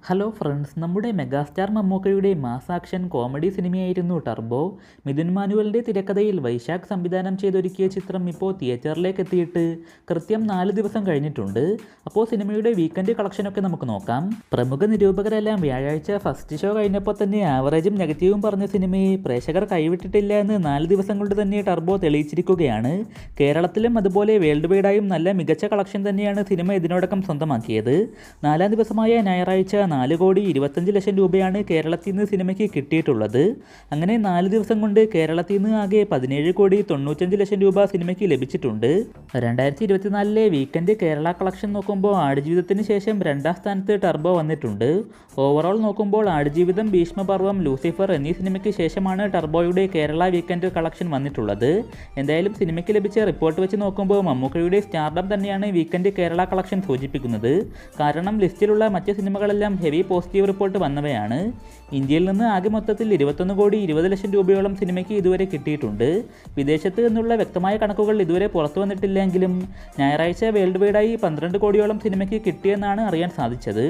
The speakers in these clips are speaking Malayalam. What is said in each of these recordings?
ഹലോ ഫ്രണ്ട്സ്, നമ്മുടെ മെഗാസ്റ്റാർ മമ്മൂക്കയുടെ മാസ് ആക്ഷൻ കോമഡി സിനിമയായിരുന്നു ടർബോ. മിഥുൻ മാനുവലിൻ്റെ തിരക്കഥയിൽ വൈശാഖ് സംവിധാനം ചെയ്തൊരുക്കിയ ചിത്രം ഇപ്പോൾ തിയേറ്ററിലേക്ക് എത്തിയിട്ട് കൃത്യം 4 ദിവസം കഴിഞ്ഞിട്ടുണ്ട്. അപ്പോൾ സിനിമയുടെ വീക്കെൻഡ് കളക്ഷനൊക്കെ നമുക്ക് നോക്കാം. പ്രമുഖ നിരൂപകരെല്ലാം വ്യാഴാഴ്ച ഫസ്റ്റ് ഷോ കഴിഞ്ഞപ്പോൾ തന്നെ ആവറേജും നെഗറ്റീവും പറഞ്ഞ സിനിമയെ പ്രേക്ഷകർ കൈവിട്ടിട്ടില്ല എന്ന് 4 ദിവസം കൊണ്ട് തന്നെ ടർബോ തെളിയിച്ചിരിക്കുകയാണ്. കേരളത്തിലും അതുപോലെ വേൾഡ് വൈഡായും നല്ല മികച്ച കളക്ഷൻ തന്നെയാണ് സിനിമ ഇതിനോടകം സ്വന്തമാക്കിയത്. 4ാം ദിവസമായ ഞായറാഴ്ച 4,25,00,000 രൂപയാണ് കേരളത്തിൽ നിന്ന് സിനിമയ്ക്ക് കിട്ടിയിട്ടുള്ളത്. അങ്ങനെ 4 ദിവസം കൊണ്ട് കേരളത്തിൽ നിന്ന് ആകെ 17,95,00,000 രൂപ സിനിമയ്ക്ക് ലഭിച്ചിട്ടുണ്ട്. 2024 വീക്കെൻഡ് കേരള കളക്ഷൻ നോക്കുമ്പോൾ ആടുജീവിതത്തിന് ശേഷം 2ാം സ്ഥാനത്ത് ടർബോ വന്നിട്ടുണ്ട്. ഓവറോൾ നോക്കുമ്പോൾ ആടുജീവിതം, ഭീഷ്മപർവം, ലൂസിഫർ എന്നീ സിനിമയ്ക്ക് ശേഷമാണ് ടർബോയുടെ കേരള വീക്കെൻഡ് കളക്ഷൻ വന്നിട്ടുള്ളത്. എന്തായാലും സിനിമയ്ക്ക് ലഭിച്ച റിപ്പോർട്ട് വെച്ച് നോക്കുമ്പോൾ മമ്മൂക്കയുടെ സ്റ്റാർഡം തന്നെയാണ് വീക്കെൻഡ് കേരള കളക്ഷൻ സൂചിപ്പിക്കുന്നത്. കാരണം ലിസ്റ്റിലുള്ള മറ്റ് സിനിമകളെല്ലാം ഹെവി പോസിറ്റീവ് റിപ്പോർട്ട് വന്നവയാണ്. ഇന്ത്യയിൽ നിന്ന് ആകെ മൊത്തത്തിൽ 21,20,00,000 രൂപയോളം സിനിമയ്ക്ക് ഇതുവരെ കിട്ടിയിട്ടുണ്ട്. വിദേശത്ത് നിന്നുള്ള വ്യക്തമായ കണക്കുകൾ ഇതുവരെ പുറത്തു വന്നിട്ടില്ലെങ്കിലും ഞായറാഴ്ച വേൾഡ് വൈഡായി 12 കോടിയോളം സിനിമയ്ക്ക് കിട്ടിയെന്നാണ് അറിയാൻ സാധിച്ചത്.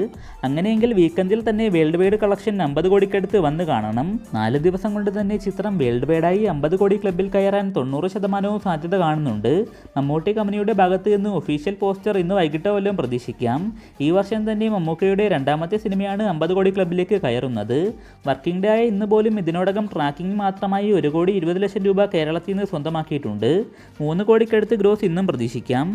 അങ്ങനെയെങ്കിൽ വീക്കെൻഡിൽ തന്നെ വേൾഡ് വൈഡ് കളക്ഷൻ 50 കോടിക്കടുത്ത് വന്ന് കാണണം. 4 ദിവസം കൊണ്ട് തന്നെ ചിത്രം വേൾഡ് വൈഡായി 50 കോടി ക്ലബിൽ കയറാൻ 90% സാധ്യത കാണുന്നുണ്ട്. മമ്മൂട്ടി കമ്പനിയുടെ ഭാഗത്ത് നിന്ന് ഒഫീഷ്യൽ പോസ്റ്റർ ഇന്ന് വൈകിട്ടോ വല്ലതും പ്രതീക്ഷിക്കാം. ഈ വർഷം തന്നെ മമ്മൂക്കയുടെ 2ാമത്തെ സിനിമയാണ് 50 കോടി ക്ലബിലേക്ക് കയറുന്നത്. വർക്കിംഗ് ഡേ ആയ ഇന്ന് പോലും ഇതിനോടകം ട്രാക്കിംഗ് മാത്രമായി 1,20,00,000 രൂപ കേരളത്തിൽ നിന്ന് സ്വന്തമാക്കിയിട്ടുണ്ട്. 3 കോടിക്കടുത്ത് ഗ്രോസ് ഇന്നും പ്രതീക്ഷിക്കാം.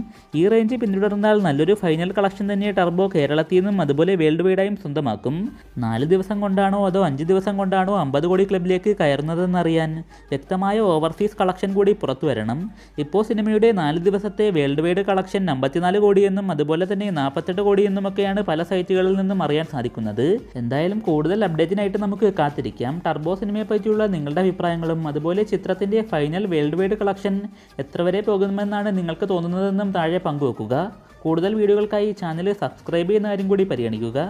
ഈ റേഞ്ച് പിന്തുടർന്നാൽ നല്ലൊരു ഫൈനൽ കളക്ഷൻ തന്നെ ടർബോ കേരളത്തിൽ നിന്നും അതുപോലെ വേൾഡ് വൈഡായും സ്വന്തമാക്കും. 4 ദിവസം കൊണ്ടാണോ അതോ 5 ദിവസം കൊണ്ടാണോ 50 കോടി ക്ലബിലേക്ക് കയറുന്നതെന്നറിയാൻ വ്യക്തമായ ഓവർസീസ് കളക്ഷൻ കൂടി പുറത്തു വരണം. ഇപ്പോൾ സിനിമയുടെ 4 ദിവസത്തെ വേൾഡ് വൈഡ് കളക്ഷൻ 54 കോടിയെന്നും അതുപോലെ തന്നെ 48 കോടിയെന്നുമൊക്കെയാണ് പല സൈറ്റുകളിൽ നിന്നും അറിയാൻ സാധിക്കുന്നത്. എന്തായാലും കൂടുതൽ അപ്ഡേറ്റിനായിട്ട് നമുക്ക് കാത്തിരിക്കാം. ടർബോ സിനിമയെ പറ്റിയുള്ള നിങ്ങളുടെ അഭിപ്രായങ്ങളും അതുപോലെ ചിത്രത്തിൻ്റെ ഫൈനൽ വേൾഡ് വൈഡ് കളക്ഷൻ എത്ര വരെ പോകുമെന്നാണ് നിങ്ങൾക്ക് തോന്നുന്നതെന്നും താഴെ പങ്കുവെക്കുക. കൂടുതൽ വീഡിയോകൾക്കായി ചാനൽ സബ്സ്ക്രൈബ് ചെയ്യുന്ന കാര്യം കൂടി പരിഗണിക്കുക.